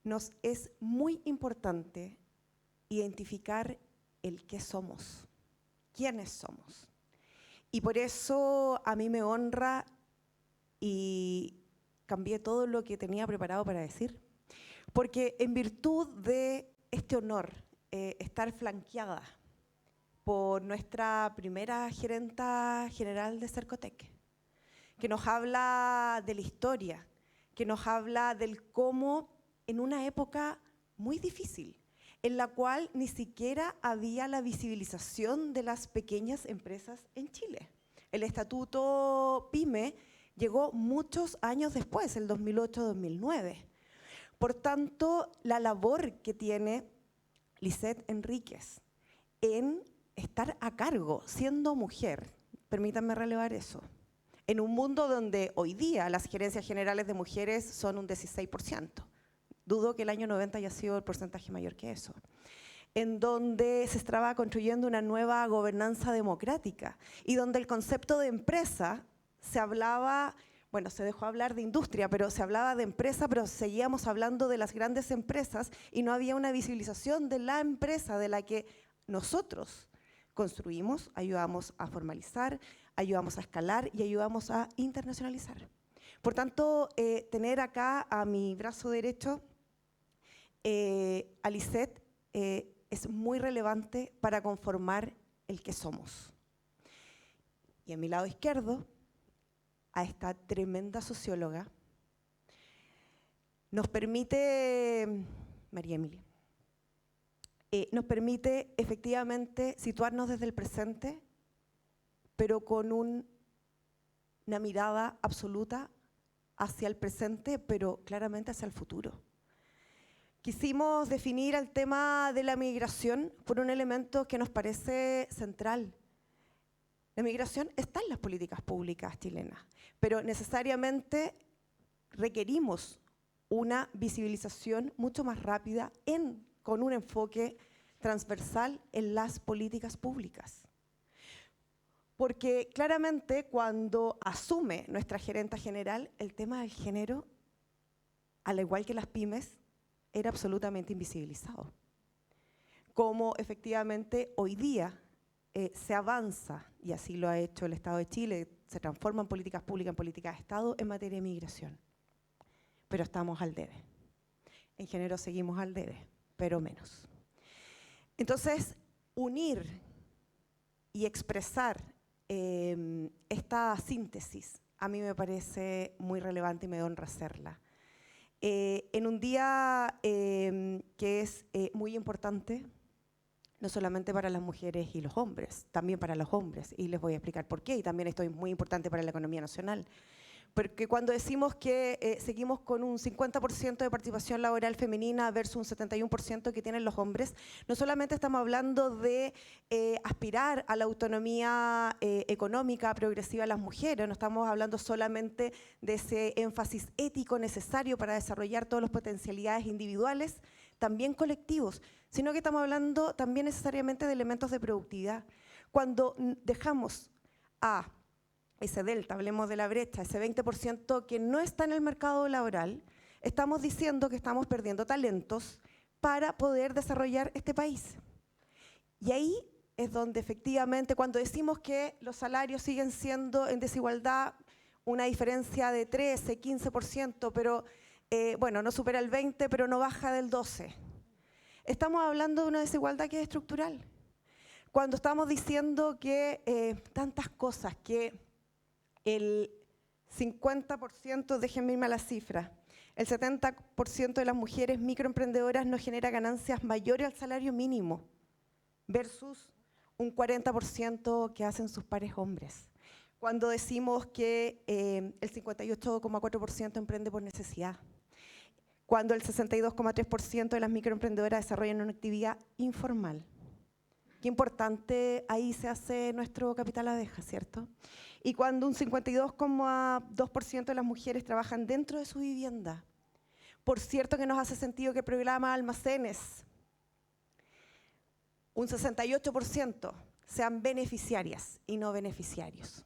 Nos es muy importante identificar el qué somos, quiénes somos. Y por eso a mí me honra y cambié todo lo que tenía preparado para decir, porque en virtud de este honor, estar flanqueada por nuestra primera gerenta general de Cercotec, que nos habla de la historia, que nos habla del cómo en una época muy difícil, en la cual ni siquiera había la visibilización de las pequeñas empresas en Chile. El Estatuto PYME llegó muchos años después, el 2008-2009. Por tanto, la labor que tiene Lisette Enríquez en estar a cargo, siendo mujer, permítanme relevar eso, en un mundo donde hoy día las gerencias generales de mujeres son un 16%. Dudo que el año 90 haya sido el porcentaje mayor que eso. En donde se estaba construyendo una nueva gobernanza democrática y donde el concepto de empresa se hablaba, bueno, se dejó hablar de industria, pero se hablaba de empresa, pero seguíamos hablando de las grandes empresas y no había una visibilización de la empresa de la que nosotros construimos, ayudamos a formalizar, ayudamos a escalar y ayudamos a internacionalizar. Por tanto, tener acá a mi brazo derecho a Lisette es muy relevante para conformar el que somos. Y a mi lado izquierdo, a esta tremenda socióloga, nos permite, María Emilia, nos permite efectivamente situarnos desde el presente, pero con una mirada absoluta hacia el presente, pero claramente hacia el futuro. Quisimos definir el tema de la migración por un elemento que nos parece central. La migración está en las políticas públicas chilenas, pero necesariamente requerimos una visibilización mucho más rápida con un enfoque transversal en las políticas públicas. Porque claramente cuando asume nuestra gerenta general, el tema del género, al igual que las pymes, era absolutamente invisibilizado. Como efectivamente hoy día se avanza, y así lo ha hecho el Estado de Chile, se transforma en políticas públicas, en políticas de Estado, en materia de migración. Pero estamos al debe. En género seguimos al debe, pero menos. Entonces, unir y expresar esta síntesis a mí me parece muy relevante y me honra hacerla. En un día que es muy importante, no solamente para las mujeres y los hombres, también para los hombres, y les voy a explicar por qué, y también esto es muy importante para la economía nacional. Porque cuando decimos que seguimos con un 50% de participación laboral femenina versus un 71% que tienen los hombres, no solamente estamos hablando de aspirar a la autonomía económica progresiva de las mujeres, no estamos hablando solamente de ese énfasis ético necesario para desarrollar todas las potencialidades individuales, también colectivos, sino que estamos hablando también necesariamente de elementos de productividad. Cuando dejamos a ese delta, hablemos de la brecha, ese 20% que no está en el mercado laboral, estamos diciendo que estamos perdiendo talentos para poder desarrollar este país. Y ahí es donde efectivamente, cuando decimos que los salarios siguen siendo en desigualdad una diferencia de 13, 15%, pero bueno, no supera el 20%, pero no baja del 12%. Estamos hablando de una desigualdad que es estructural. Cuando estamos diciendo que tantas cosas, que el 50%, déjenme irme a la cifra, el 70% de las mujeres microemprendedoras no genera ganancias mayores al salario mínimo versus un 40% que hacen sus pares hombres. Cuando decimos que el 58,4% emprende por necesidad. Cuando el 62,3% de las microemprendedoras desarrollan una actividad informal. Qué importante ahí se hace nuestro capital abeja, ¿cierto? Y cuando un 52,2% de las mujeres trabajan dentro de su vivienda. Por cierto que nos hace sentido que el programa Almacenes, un 68% sean beneficiarias y no beneficiarios.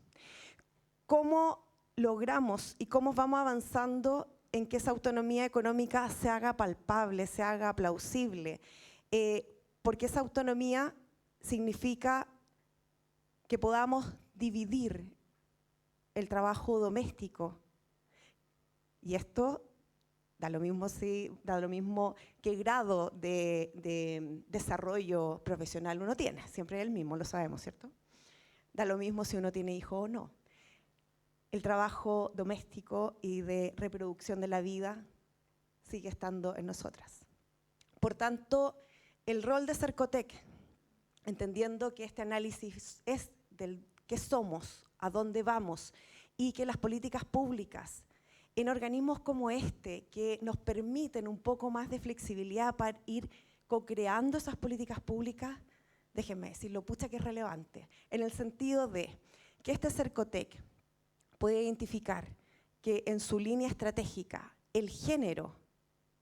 ¿Cómo logramos y cómo vamos avanzando en que esa autonomía económica se haga palpable, se haga plausible? Porque esa autonomía significa que podamos dividir el trabajo doméstico. Y esto da lo mismo qué grado de desarrollo profesional uno tiene. Siempre es el mismo, lo sabemos, ¿cierto? Da lo mismo si uno tiene hijos o no. El trabajo doméstico y de reproducción de la vida sigue estando en nosotras. Por tanto, el rol de Cercotec, entendiendo que este análisis es del qué somos, a dónde vamos, y que las políticas públicas en organismos como este, que nos permiten un poco más de flexibilidad para ir co-creando esas políticas públicas, déjenme decirlo, pucha que es relevante, en el sentido de que este Cercotec puede identificar que en su línea estratégica el género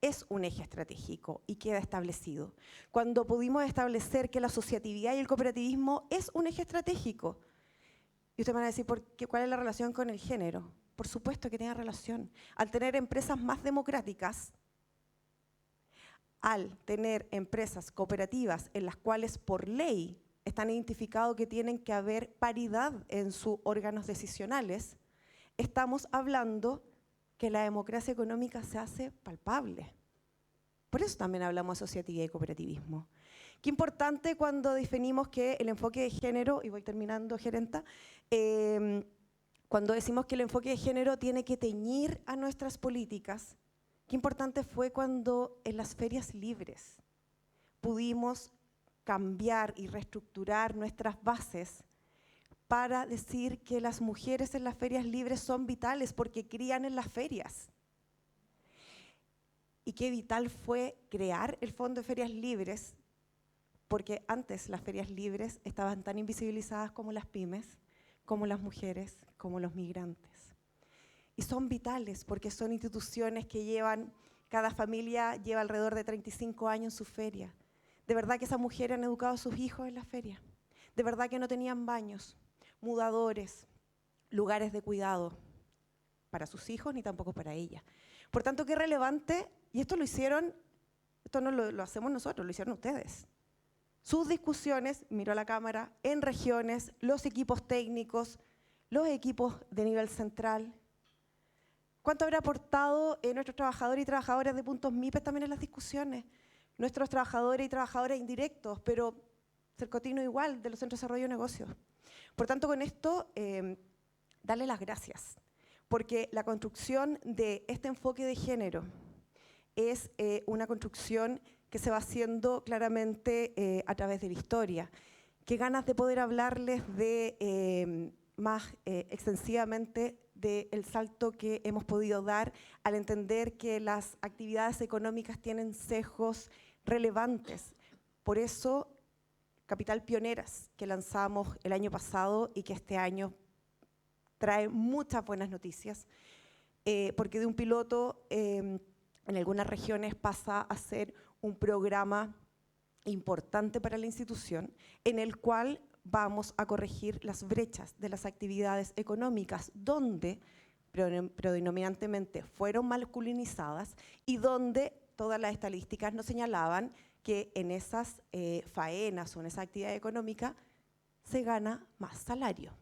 es un eje estratégico y queda establecido. Cuando pudimos establecer que la asociatividad y el cooperativismo es un eje estratégico. Y ustedes van a decir, ¿cuál es la relación con el género? Por supuesto que tiene relación. Al tener empresas más democráticas, al tener empresas cooperativas en las cuales por ley están identificados que tienen que haber paridad en sus órganos decisionales, estamos hablando que la democracia económica se hace palpable. Por eso también hablamos de asociatividad y cooperativismo. Qué importante cuando definimos que el enfoque de género, y voy terminando, gerenta, cuando decimos que el enfoque de género tiene que teñir a nuestras políticas, qué importante fue cuando en las ferias libres pudimos cambiar y reestructurar nuestras bases para decir que las mujeres en las ferias libres son vitales porque crían en las ferias. Y qué vital fue crear el Fondo de Ferias Libres, porque antes las ferias libres estaban tan invisibilizadas como las pymes, como las mujeres, como los migrantes. Y son vitales porque son instituciones que cada familia lleva alrededor de 35 años en su feria. De verdad que esas mujeres han educado a sus hijos en la feria. De verdad que no tenían baños, mudadores, lugares de cuidado para sus hijos ni tampoco para ellas. Por tanto, qué relevante, y esto no lo hacemos nosotros, lo hicieron ustedes. Sus discusiones, miro a la cámara, en regiones, los equipos técnicos, los equipos de nivel central. ¿Cuánto habrá aportado nuestros trabajadores y trabajadoras de puntos MIPES también en las discusiones? Nuestros trabajadores y trabajadoras indirectos, pero Cercotino igual, de los centros de desarrollo de negocios. Por tanto, con esto, darle las gracias, porque la construcción de este enfoque de género es una construcción que se va haciendo claramente a través de la historia. Qué ganas de poder hablarles de más extensivamente del salto que hemos podido dar al entender que las actividades económicas tienen sesgos relevantes. Por eso, Capital Pioneras, que lanzamos el año pasado y que este año trae muchas buenas noticias, porque de un piloto en algunas regiones pasa a ser un programa importante para la institución, en el cual vamos a corregir las brechas de las actividades económicas, donde predominantemente fueron masculinizadas y donde todas las estadísticas nos señalaban que en esas faenas o en esa actividad económica se gana más salario.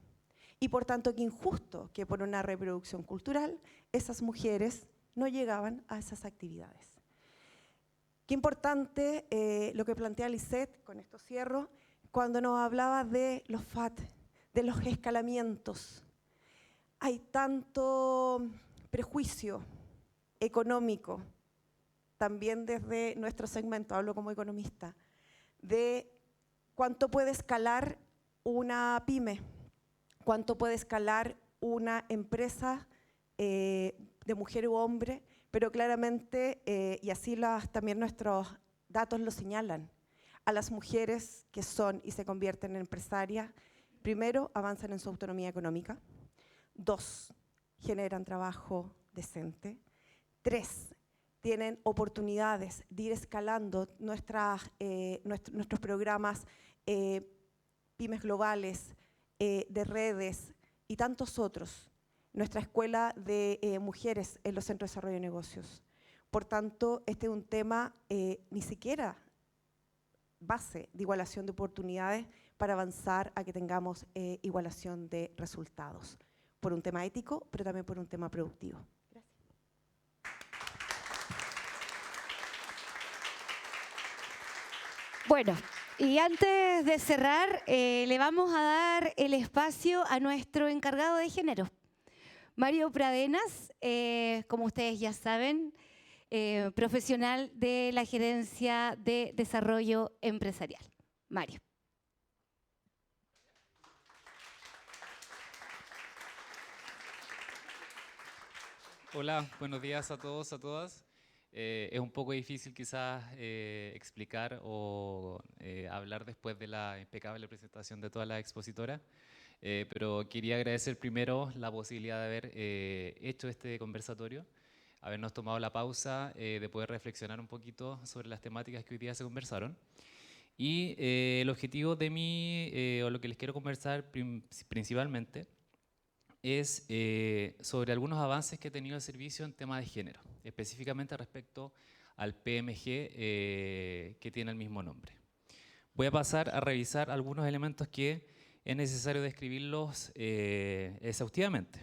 Y por tanto, qué injusto que por una reproducción cultural esas mujeres no llegaban a esas actividades. Qué importante lo que plantea Lisette, con esto cierro, cuando nos hablaba de los FAT, de los escalamientos. Hay tanto prejuicio económico, también desde nuestro segmento, hablo como economista, de cuánto puede escalar una pyme, cuánto puede escalar una empresa de mujer u hombre, pero claramente, y así también nuestros datos lo señalan, a las mujeres que son y se convierten en empresarias, primero, avanzan en su autonomía económica, 2, generan trabajo decente, 3, tienen oportunidades de ir escalando nuestros programas pymes globales, de redes y tantos otros. Nuestra escuela de mujeres en los centros de desarrollo de negocios. Por tanto, este es un tema ni siquiera base de igualación de oportunidades para avanzar a que tengamos igualación de resultados. Por un tema ético, pero también por un tema productivo. Gracias. Bueno, y antes de cerrar, le vamos a dar el espacio a nuestro encargado de género. Mario Pradenas, como ustedes ya saben, profesional de la Gerencia de Desarrollo Empresarial. Mario. Hola, buenos días a todos, a todas. Es un poco difícil quizás explicar o hablar después de la impecable presentación de todas las expositoras. Pero quería agradecer primero la posibilidad de haber hecho este conversatorio, habernos tomado la pausa de poder reflexionar un poquito sobre las temáticas que hoy día se conversaron. Y el objetivo de mí, o lo que les quiero conversar principalmente, es sobre algunos avances que ha tenido el servicio en temas de género, específicamente respecto al PMG que tiene el mismo nombre. Voy a pasar a revisar algunos elementos que es necesario describirlos exhaustivamente.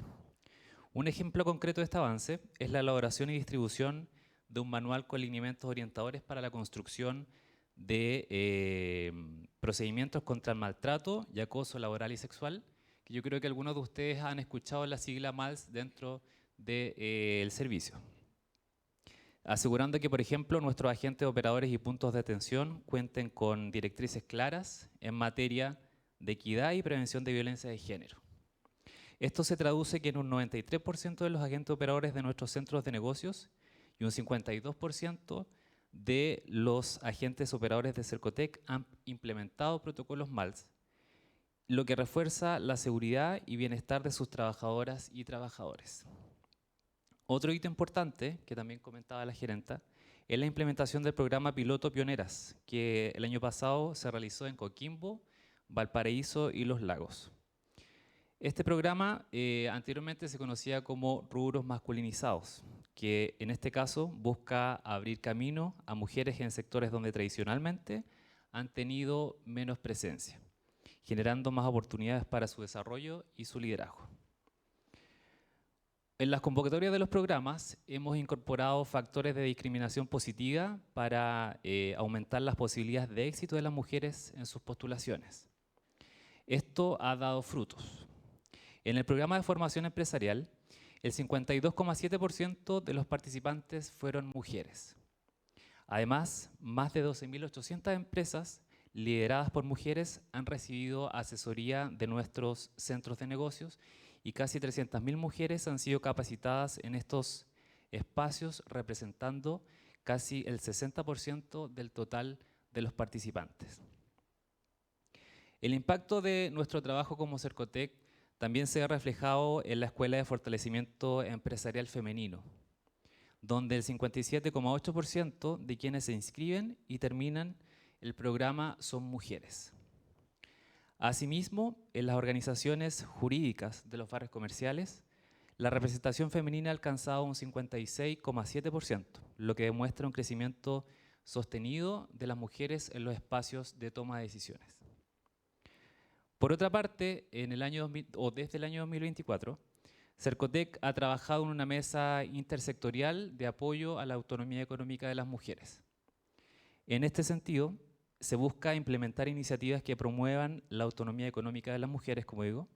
Un ejemplo concreto de este avance es la elaboración y distribución de un manual con lineamientos orientadores para la construcción de procedimientos contra el maltrato y acoso laboral y sexual, que yo creo que algunos de ustedes han escuchado la sigla MALS dentro del servicio. Asegurando que, por ejemplo, nuestros agentes operadores y puntos de atención cuenten con directrices claras en materia de equidad y prevención de violencia de género. Esto se traduce que en un 93% de los agentes operadores de nuestros centros de negocios y un 52% de los agentes operadores de Cercotec han implementado protocolos MALS, lo que refuerza la seguridad y bienestar de sus trabajadoras y trabajadores. Otro hito importante, que también comentaba la gerenta, es la implementación del programa piloto Pioneras, que el año pasado se realizó en Coquimbo, Valparaíso y Los Lagos. Este programa anteriormente se conocía como rubros masculinizados, que en este caso busca abrir camino a mujeres en sectores donde tradicionalmente han tenido menos presencia, generando más oportunidades para su desarrollo y su liderazgo. En las convocatorias de los programas hemos incorporado factores de discriminación positiva para aumentar las posibilidades de éxito de las mujeres en sus postulaciones. Esto esto ha dado frutos. En el programa de formación empresarial, el 52,7% de los participantes fueron mujeres. Además, más de 12.800 empresas lideradas por mujeres han recibido asesoría de nuestros centros de negocios y casi 300.000 mujeres han sido capacitadas en estos espacios, representando casi el 60% del total de los participantes. El impacto de nuestro trabajo como Cercotec también se ha reflejado en la Escuela de Fortalecimiento Empresarial Femenino, donde el 57,8% de quienes se inscriben y terminan el programa son mujeres. Asimismo, en las organizaciones jurídicas de los barrios comerciales, la representación femenina ha alcanzado un 56,7%, lo que demuestra un crecimiento sostenido de las mujeres en los espacios de toma de decisiones. Por otra parte, desde el año 2024, Cercotec ha trabajado en una mesa intersectorial de apoyo a la autonomía económica de las mujeres. En este sentido, se busca implementar iniciativas que promuevan la autonomía económica de las mujeres, como digo,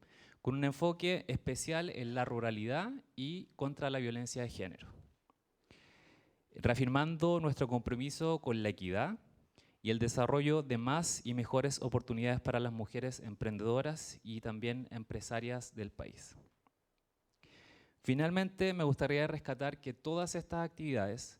con un enfoque especial en la ruralidad y contra la violencia de género, reafirmando nuestro compromiso con la equidad y el desarrollo de más y mejores oportunidades para las mujeres emprendedoras y también empresarias del país. Finalmente, me gustaría rescatar que todas estas actividades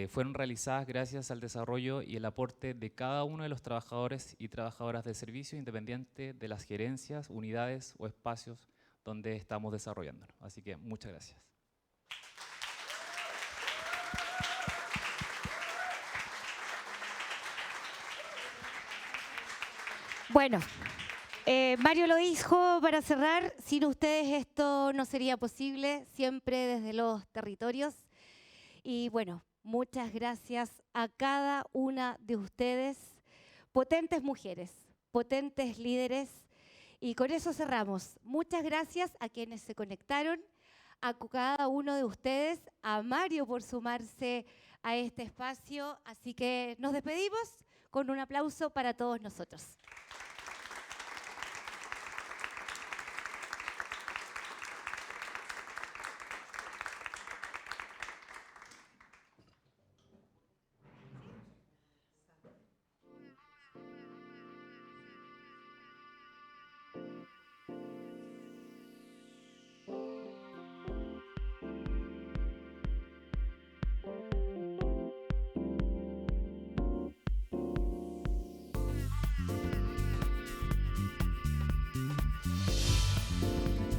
fueron realizadas gracias al desarrollo y el aporte de cada uno de los trabajadores y trabajadoras del servicio, independiente de las gerencias, unidades o espacios donde estamos desarrollándonos. Así que muchas gracias. Bueno, Mario lo dijo para cerrar, sin ustedes esto no sería posible, siempre desde los territorios. Y bueno, muchas gracias a cada una de ustedes, potentes mujeres, potentes líderes. Y con eso cerramos. Muchas gracias a quienes se conectaron, a cada uno de ustedes, a Mario por sumarse a este espacio. Así que nos despedimos con un aplauso para todos nosotros.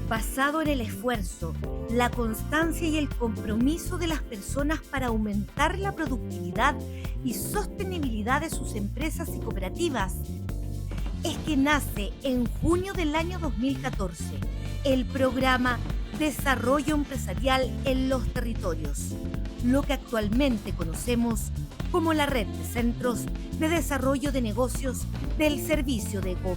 Basado en el esfuerzo, la constancia y el compromiso de las personas para aumentar la productividad y sostenibilidad de sus empresas y cooperativas, es que nace en junio del año 2014 el programa Desarrollo Empresarial en los Territorios, lo que actualmente conocemos como la Red de Centros de Desarrollo de Negocios del Servicio de Cooperativas.